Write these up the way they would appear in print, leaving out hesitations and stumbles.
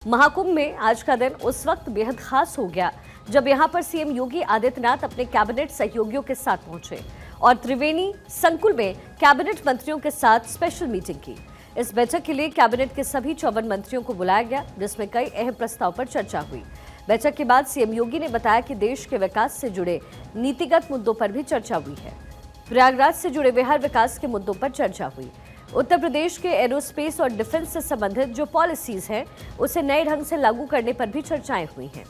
महाकुंभ में आज का दिन उस वक्त बेहद खास हो गया जब यहां पर सीएम योगी आदित्यनाथ अपने कैबिनेट सहयोगियों के साथ पहुंचे और त्रिवेणी संकुल में कैबिनेट मंत्रियों के साथ स्पेशल मीटिंग की। इस बैठक के लिए कैबिनेट के सभी 54 मंत्रियों को बुलाया गया, जिसमें कई अहम प्रस्ताव पर चर्चा हुई। बैठक के बाद सीएम योगी ने बताया कि देश के विकास से जुड़े नीतिगत मुद्दों पर भी चर्चा हुई है। प्रयागराज से जुड़े बिहार विकास के मुद्दों पर चर्चा हुई। उत्तर प्रदेश के एरोस्पेस और डिफेंस से संबंधित जो पॉलिसीज हैं उसे नए ढंग से लागू करने पर भी चर्चाएं हुई हैं।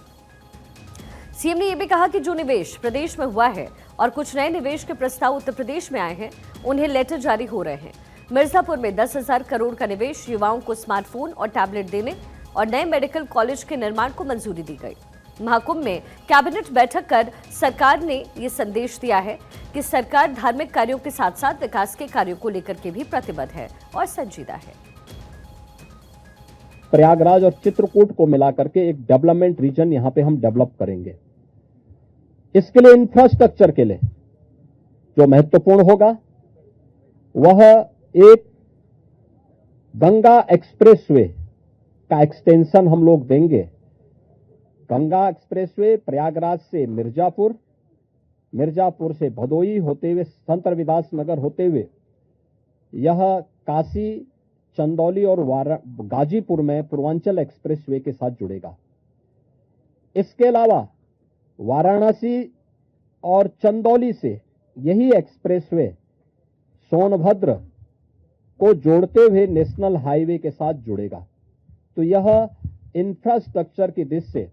सीएम ने यह भी कहा कि जो निवेश प्रदेश में हुआ है और कुछ नए निवेश के प्रस्ताव उत्तर प्रदेश में आए हैं, उन्हें लेटर जारी हो रहे हैं। मिर्जापुर में 10,000 करोड़ का निवेश, युवाओं को स्मार्टफोन और टैबलेट देने और नए मेडिकल कॉलेज के निर्माण को मंजूरी दी गई। महाकुंभ में कैबिनेट बैठक कर सरकार ने ये संदेश दिया है कि सरकार धार्मिक कार्यों के साथ साथ विकास के कार्यों को लेकर के भी प्रतिबद्ध है और संजीदा है। प्रयागराज और चित्रकूट को मिलाकर के एक डेवलपमेंट रीजन यहां पे हम डेवलप करेंगे। इसके लिए इंफ्रास्ट्रक्चर के लिए जो महत्वपूर्ण होगा वह एक गंगा एक्सप्रेसवे का एक्सटेंशन हम लोग देंगे। गंगा एक्सप्रेसवे प्रयागराज से मिर्जापुर, मिर्जापुर से भदोई होते हुए संत रविदास नगर होते हुए यह काशी, चंदौली और गाजीपुर में पूर्वांचल एक्सप्रेसवे के साथ जुड़ेगा। इसके अलावा वाराणसी और चंदौली से यही एक्सप्रेसवे सोनभद्र को जोड़ते हुए नेशनल हाईवे के साथ जुड़ेगा। तो यह इंफ्रास्ट्रक्चर की दृष्टि से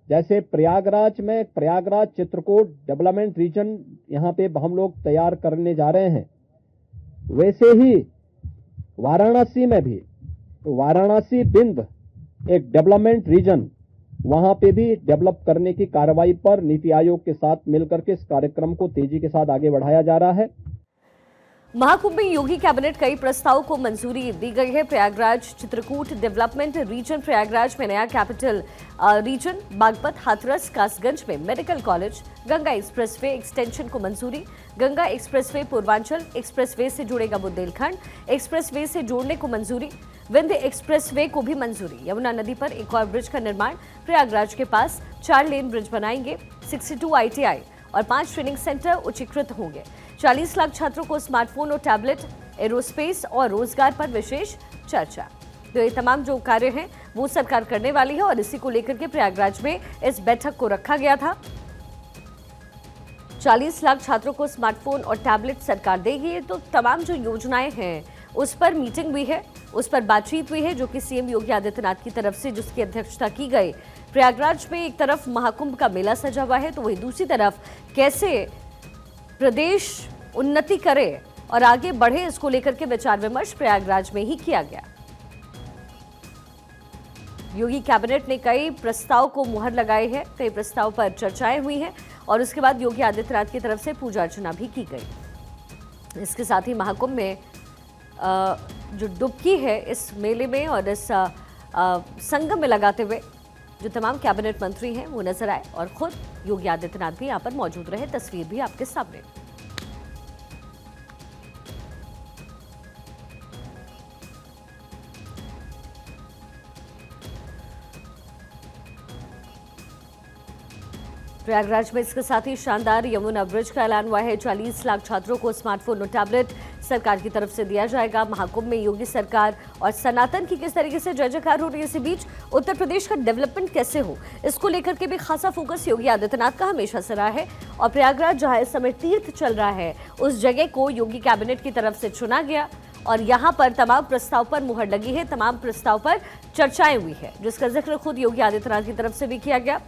जैसे प्रयागराज में प्रयागराज चित्रकूट डेवलपमेंट रीजन यहां पे हम लोग तैयार करने जा रहे हैं, वैसे ही वाराणसी में भी वाराणसी बिंद एक डेवलपमेंट रीजन वहां पे भी डेवलप करने की कार्रवाई पर नीति आयोग के साथ मिलकर के इस कार्यक्रम को तेजी के साथ आगे बढ़ाया जा रहा है। महाकुंभ में योगी कैबिनेट कई प्रस्तावों को मंजूरी दी गई है। प्रयागराज चित्रकूट डेवलपमेंट रीजन, प्रयागराज में नया कैपिटल रीजन, बागपत, हाथरस, कासगंज में medical college, Ganga expressway extension को मंजूरी, गंगा एक्सप्रेसवे पूर्वांचल एक्सप्रेसवे से जुड़ेगा बुंदेलखंड एक्सप्रेसवे से जोड़ने को मंजूरी, विंध्य एक्सप्रेसवे को भी मंजूरी, यमुना नदी पर एक और ब्रिज का निर्माण, प्रयागराज के पास 4 लेन ब्रिज बनाएंगे, 62 ITI और 5 ट्रेनिंग सेंटर उच्चीकृत होंगे, 40 लाख छात्रों को स्मार्टफोन और टैबलेट, एरोस्पेस और रोजगार पर विशेष चर्चा। तो ये तमाम जो कार्य हैं वो सरकार करने वाली है और इसी को लेकर के प्रयागराज में इस बैठक को रखा गया था। 40 लाख छात्रों को स्मार्टफोन और टैबलेट सरकार देगी। तो तमाम जो योजनाएं हैं उस पर मीटिंग हुई है, उस पर बातचीत हुई है, जो कि सीएम योगी आदित्यनाथ की तरफ से जिसकी अध्यक्षता की गई। प्रयागराज में एक तरफ महाकुंभ का मेला सजा हुआ है, तो वहीं दूसरी तरफ कैसे प्रदेश उन्नति करे और आगे बढ़े, इसको लेकर के विचार विमर्श प्रयागराज में ही किया गया। योगी कैबिनेट ने कई प्रस्ताव को मुहर लगाई है, कई प्रस्ताव पर चर्चाएं हुई हैं और उसके बाद योगी आदित्यनाथ की तरफ से पूजा अर्चना भी की गई। इसके साथ ही महाकुंभ में जो डुबकी है इस मेले में और इस संगम में लगाते हुए जो तमाम कैबिनेट मंत्री हैं वो नजर आए और खुद योगी आदित्यनाथ भी यहां पर मौजूद रहे। तस्वीर भी आपके सामने। प्रयागराज में इसके साथ ही शानदार यमुना ब्रिज का ऐलान हुआ है। 40 लाख छात्रों को स्मार्टफोन और टैबलेट सरकार की तरफ से दिया जाएगा। महाकुंभ में योगी सरकार और सनातन की किस तरीके से जय जयकार हो रही है, इसी बीच उत्तर प्रदेश का डेवलपमेंट कैसे हो, इसको लेकर के भी खासा फोकस योगी आदित्यनाथ का हमेशा से रहा है। और प्रयागराज जहां इस समय तीर्थ चल रहा है, उस जगह को योगी कैबिनेट की तरफ से चुना गया और यहाँ पर तमाम प्रस्ताव पर मुहर लगी है, तमाम प्रस्ताव पर चर्चाएं हुई है, जिसका जिक्र खुद योगी आदित्यनाथ की तरफ से भी किया गया।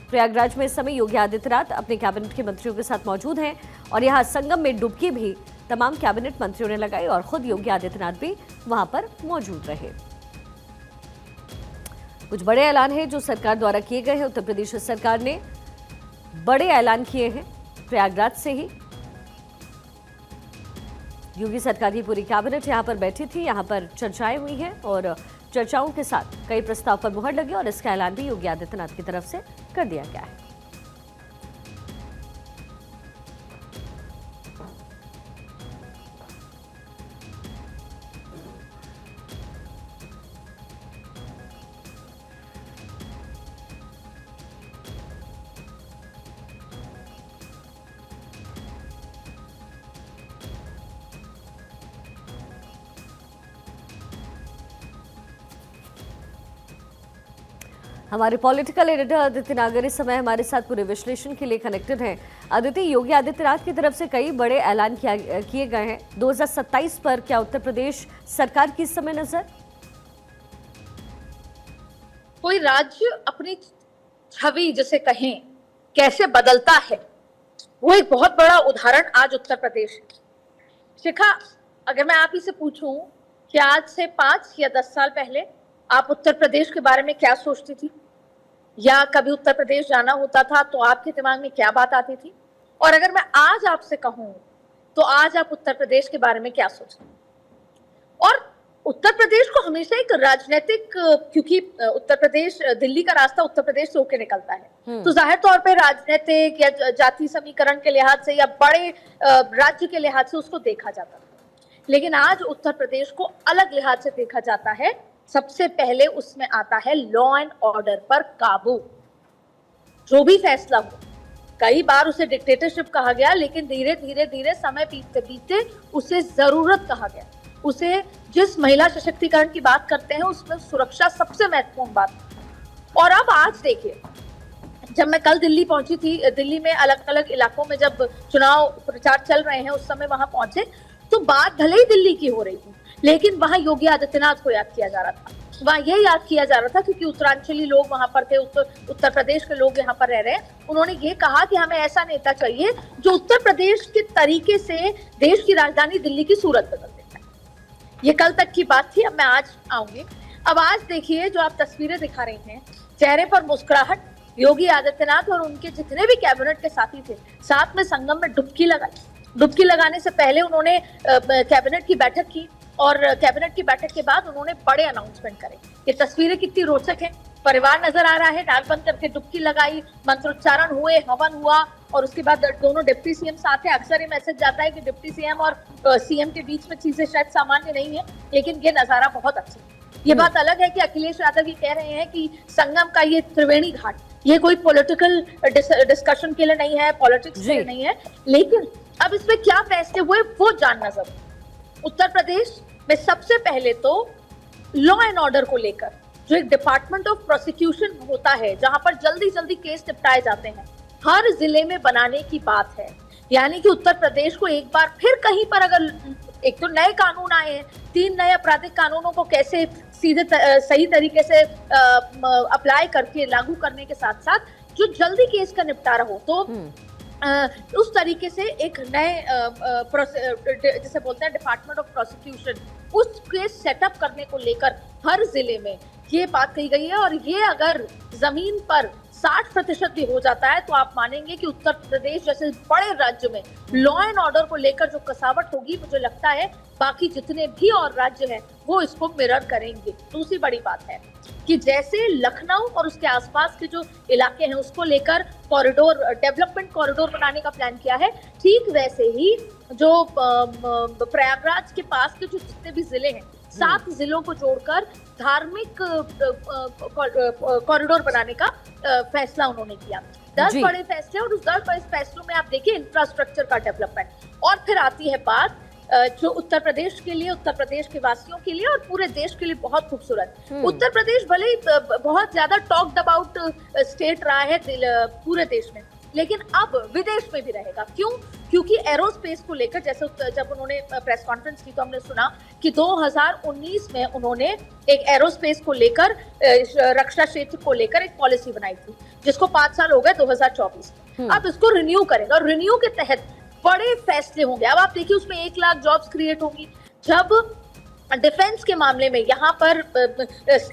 प्रयागराज में इस समय योगी आदित्यनाथ अपने कैबिनेट के मंत्रियों के साथ मौजूद हैं और यहां संगम में डुबकी भी तमाम कैबिनेट मंत्रियों ने लगाई और खुद योगी आदित्यनाथ भी वहां पर मौजूद रहे। कुछ बड़े ऐलान हैं जो सरकार द्वारा किए गए हैं। उत्तर प्रदेश सरकार ने बड़े ऐलान किए हैं प्रयागराज से ही। योगी सरकार की पूरी कैबिनेट यहां पर बैठी थी, यहां पर चर्चाएं हुई हैं और चर्चाओं के साथ कई प्रस्ताव पर मुहर लगी और इसका ऐलान भी योगी आदित्यनाथ की तरफ से कर दिया गया है। हमारे पॉलिटिकल एडिटर आदित्य नागर इस समय हमारे साथ पूरे विश्लेषण के लिए कनेक्टेड हैं। आदित्य, योगी आदित्यनाथ की तरफ से कई बड़े ऐलान किए गए हैं 2027 पर। क्या उत्तर प्रदेश सरकार की इस समय नजर? कोई राज्य अपनी छवि जिसे कहें कैसे बदलता है, वो एक बहुत बड़ा उदाहरण आज उत्तर प्रदेश है। शिखा, अगर मैं आप ही से पूछूं कि आज से 5 या 10 साल पहले आप उत्तर प्रदेश के बारे में क्या सोचती थी, या कभी उत्तर प्रदेश जाना होता था तो आपके दिमाग में क्या बात आती थी, और अगर मैं आज आपसे कहूं तो आज आप उत्तर प्रदेश के बारे में क्या सोचते? और उत्तर प्रदेश को हमेशा एक राजनीतिक, क्योंकि उत्तर प्रदेश, दिल्ली का रास्ता उत्तर प्रदेश से होकर निकलता है, तो जाहिर तौर पे राजनीतिक या जाति समीकरण के लिहाज से या बड़े राज्य के लिहाज से उसको देखा जाता था। लेकिन आज उत्तर प्रदेश को अलग लिहाज से देखा जाता है। सबसे पहले उसमें आता है लॉ एंड ऑर्डर पर काबू। जो भी फैसला हो, कई बार उसे डिक्टेटरशिप कहा गया, लेकिन धीरे धीरे धीरे समय बीतते बीतते उसे जरूरत कहा गया। उसे, जिस महिला सशक्तिकरण की बात करते हैं उसमें सुरक्षा सबसे महत्वपूर्ण बात। और अब आज देखिए, जब मैं कल दिल्ली पहुंची थी, दिल्ली में अलग अलग इलाकों में जब चुनाव प्रचार चल रहे हैं उस समय वहां पहुंचे, तो बात भले ही दिल्ली की हो रही थी, लेकिन वहां योगी आदित्यनाथ को याद किया जा रहा था। वहां ये याद किया जा रहा था क्योंकि उत्तरांचली लोग वहां पर थे, उत्तर प्रदेश के लोग यहाँ पर रह रहे हैं। उन्होंने ये कहा कि हमें ऐसा नेता चाहिए जो उत्तर प्रदेश के तरीके से देश की राजधानी दिल्ली की सूरत बदल दे। ये कल तक की बात थी, अब मैं आज आऊंगी। अब आज देखिए, जो आप तस्वीरें दिखा रही हैं, चेहरे पर मुस्कुराहट। योगी आदित्यनाथ और उनके जितने भी कैबिनेट के साथी थे साथ में संगम में डुबकी लगाई। डुबकी लगाने से पहले उन्होंने कैबिनेट की बैठक की, और कैबिनेट की बैठक के बाद उन्होंने बड़े अनाउंसमेंट करे। ये तस्वीरें कितनी रोचक हैं। परिवार नजर आ रहा है, नाक बंद करके डुबकी लगाई, मंत्रोच्चारण हुए, हवन हुआ, और उसके बाद दोनों डिप्टी सीएम साथ हैं। अक्सर ये मैसेज जाता है कि डिप्टी सीएम और सीएम के बीच में चीजें शायद सामान्य नहीं है, लेकिन ये नजारा बहुत अच्छा है। ये बात अलग है कि अखिलेश यादव ये कह रहे हैं कि संगम का ये त्रिवेणी घाट, ये कोई पॉलिटिकल डिस्कशन के लिए नहीं है, पॉलिटिक्स के लिए नहीं है, लेकिन अब इसमें क्या फैसले हुए वो जानना जरूरी। उत्तर प्रदेश में सबसे पहले तो लॉ एंड ऑर्डर को लेकर जो एक डिपार्टमेंट ऑफ प्रोसिक्यूशन होता है, जहां पर जल्दी जल्दी केस निपटाए जाते हैं, हर जिले में बनाने की बात है। यानी कि उत्तर प्रदेश को एक बार फिर कहीं पर, अगर एक तो नए कानून आए हैं, 3 नए आपराधिक कानूनों को कैसे सीधे सही तरीके से अप्लाई करके लागू करने के साथ साथ जो जल्दी केस का निपटारा हो, तो उस तरीके से एक नए जिसे बोलते हैं डिपार्टमेंट ऑफ प्रोसिक्यूशन, उसके सेटअप करने को लेकर हर जिले में ये बात कही गई है। और ये अगर जमीन पर 60% भी हो जाता है तो आप मानेंगे कि उत्तर प्रदेश जैसे बड़े राज्य में लॉ एंड ऑर्डर को लेकर जो कसावट होगी, मुझे लगता है बाकी जितने भी और राज्य हैं वो इसको मिरर करेंगे। दूसरी बड़ी बात है कि जैसे लखनऊ और उसके आसपास के जो इलाके हैं उसको लेकर कॉरिडोर, डेवलपमेंट कॉरिडोर बनाने का प्लान किया है, ठीक वैसे ही जो प्रयागराज के पास के जो जितने भी जिले हैं, 7 जिलों को जोड़कर धार्मिक कॉरिडोर बनाने का फैसला उन्होंने किया। 10 बड़े फैसले, और उस 10 बड़े फैसलों में आप देखिए इंफ्रास्ट्रक्चर का डेवलपमेंट। और फिर आती है बात जो उत्तर प्रदेश के लिए, उत्तर प्रदेश के वासियों के लिए और पूरे देश के लिए बहुत खूबसूरत। उत्तर प्रदेश भले ही बहुत ज्यादा टॉक्ड अबाउट स्टेट रहा है पूरे देश में, लेकिन अब विदेश में भी रहेगा। क्यों? क्योंकि एरोस्पेस को लेकर, जैसे जब उन्होंने प्रेस कॉन्फ्रेंस की तो हमने सुना कि 2019 में उन्होंने एक एरोस्पेस को लेकर, रक्षा क्षेत्र को लेकर एक पॉलिसी बनाई थी, जिसको 5 साल हो गए 2024 में। अब इसको रिन्यू करेगा, और रिन्यू के तहत बड़े फैसले होंगे। अब आप देखिए, उसमें 1 लाख जॉब्स क्रिएट होंगी। जब डिफेंस के मामले में यहाँ पर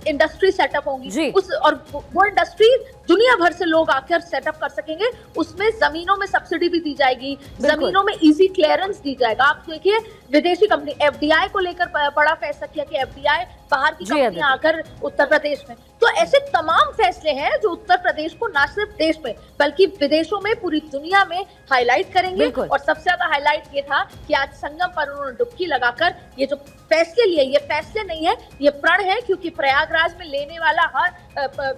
इंडस्ट्री सेटअप होंगी, उस और वो इंडस्ट्री दुनिया भर से लोग आकर सेटअप कर सकेंगे। उसमें जमीनों में सब्सिडी भी दी जाएगी, जमीनों में इजी क्लियरेंस दी जाएगा। आप देखिए, विदेशी कंपनी एफडीआई को लेकर बड़ा फैसला किया कि एफडीआई बाहर की कंपनी आकर उत्तर प्रदेश में, तो ऐसे तमाम फैसले हैं जो उत्तर प्रदेश को न सिर्फ देश में बल्कि विदेशों में, पूरी दुनिया में हाईलाइट करेंगे। और सबसे ज्यादा हाईलाइट ये था कि आज संगम पर उन्होंने डुबकी लगाकर ये जो फैसले लिए, ये फैसले नहीं है, ये प्रण है। क्योंकि प्रयागराज में लेने वाला हर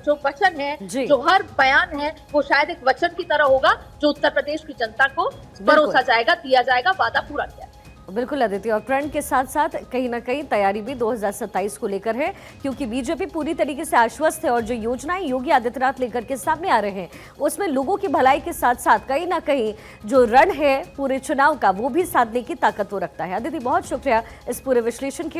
जो वचन है, जो हर बयान है, वो शायद एक वचन की तरह होगा जो उत्तर प्रदेश की जनता को भरोसा जाएगा, दिया जाएगा, वादा पूरा किया। बिल्कुल अदिति, और प्रण के साथ साथ कहीं ना कहीं तैयारी भी 2027 को लेकर है, क्योंकि बीजेपी पूरी तरीके से आश्वस्त है और जो योजनाएं योगी आदित्यनाथ लेकर के सामने आ रहे हैं उसमें लोगों की भलाई के साथ साथ कहीं ना कहीं जो रण है पूरे चुनाव का वो भी साधने की ताकत वो रखता है। अदिति, बहुत शुक्रिया इस पूरे विश्लेषण के लिए।